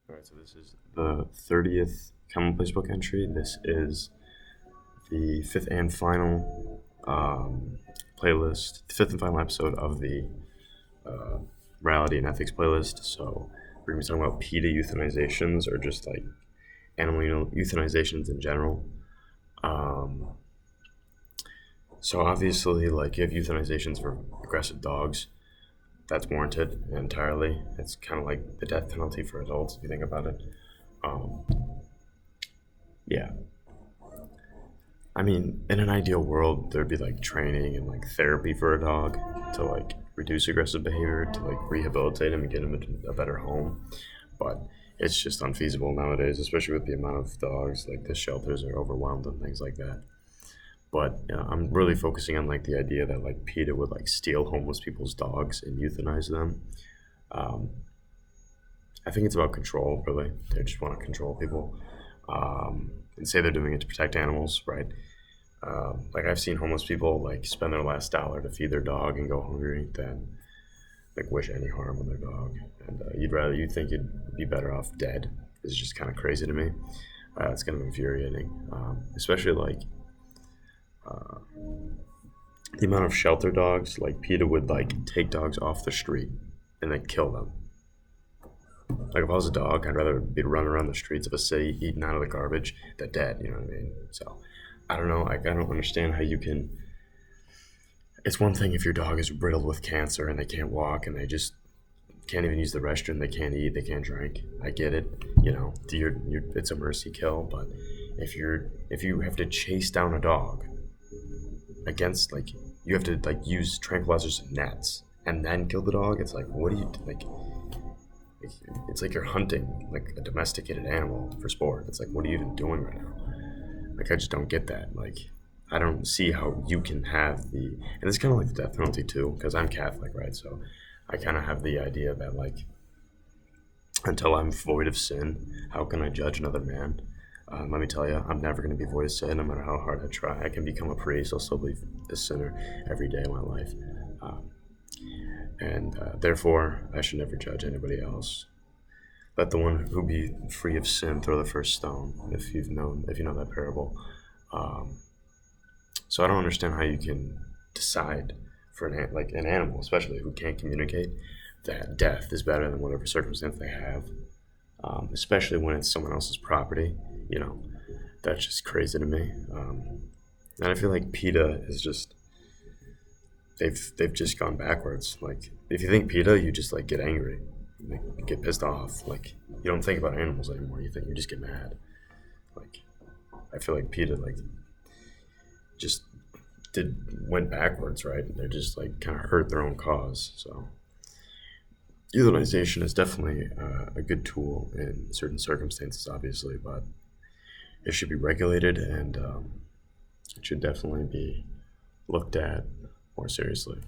All right, so this is the 30th Commonplace Book entry. This is the fifth and final playlist, the fifth and final episode of the uh, morality and ethics playlist. So we're going to be talking about PETA euthanizations, or just like animal euthanizations in general. Um, so obviously, like, you have euthanizations for aggressive dogs. That's warranted entirely. It's kind of like the death penalty for adults, if you think about it. Um, yeah, I mean, in an ideal world, there'd be like training and like therapy for a dog to like reduce aggressive behavior, to like rehabilitate him and get him a better home. But it's just unfeasible nowadays, especially with the amount of dogs. Like, the shelters are overwhelmed and things like that. But I'm really focusing on like the idea that like PETA would like steal homeless people's dogs and euthanize them. Um, I think it's about control, really. They just want to control people, and say they're doing it to protect animals, right? Like, I've seen homeless people like spend their last dollar to feed their dog and go hungry than like wish any harm on their dog. And you'd think you'd be better off dead. It's just kind of crazy to me. It's kind of infuriating, especially like uh, the amount of shelter dogs. Like, PETA would like take dogs off the street and then kill them. Like, if I was a dog, I'd rather be running around the streets of a city eating out of the garbage than dead. You know what I mean? So I don't know. Like, I don't understand how you can. It's one thing if your dog is riddled with cancer and they can't walk and they just can't even use the restroom. They can't eat. They can't drink. I get it. You know, it's a mercy kill. But if you have to chase down a dog against, like, you have to like use tranquilizers and nets and then kill the dog. It's like, what do you like? It's like you're hunting like a domesticated animal for sport. It's like, what are you even doing right now? Like, I just don't get that. Like, I don't see how you can have and it's kind of like the death penalty too, because I'm Catholic, right? So I kind of have the idea that, like, until I'm void of sin, how can I judge another man? Let me tell you, I'm never going to be void of sin, no matter how hard I try. I can become a priest. I'll still be a sinner every day of my life. Um, and therefore, I should never judge anybody else. Let the one who be free of sin throw the first stone. If you know that parable. Um, so I don't understand how you can decide for an animal, especially who can't communicate, that death is better than whatever circumstance they have. Especially when it's someone else's property. You know, that's just crazy to me. And I feel like PETA is just they've just gone backwards. Like, if you think PETA, you just like get angry, like, you get pissed off. Like, you don't think about animals anymore. You just get mad. Like, I feel like PETA like just went backwards, right? They're just like kind of hurt their own cause. So euthanization is definitely a good tool in certain circumstances, obviously, but it should be regulated, and it should definitely be looked at more seriously.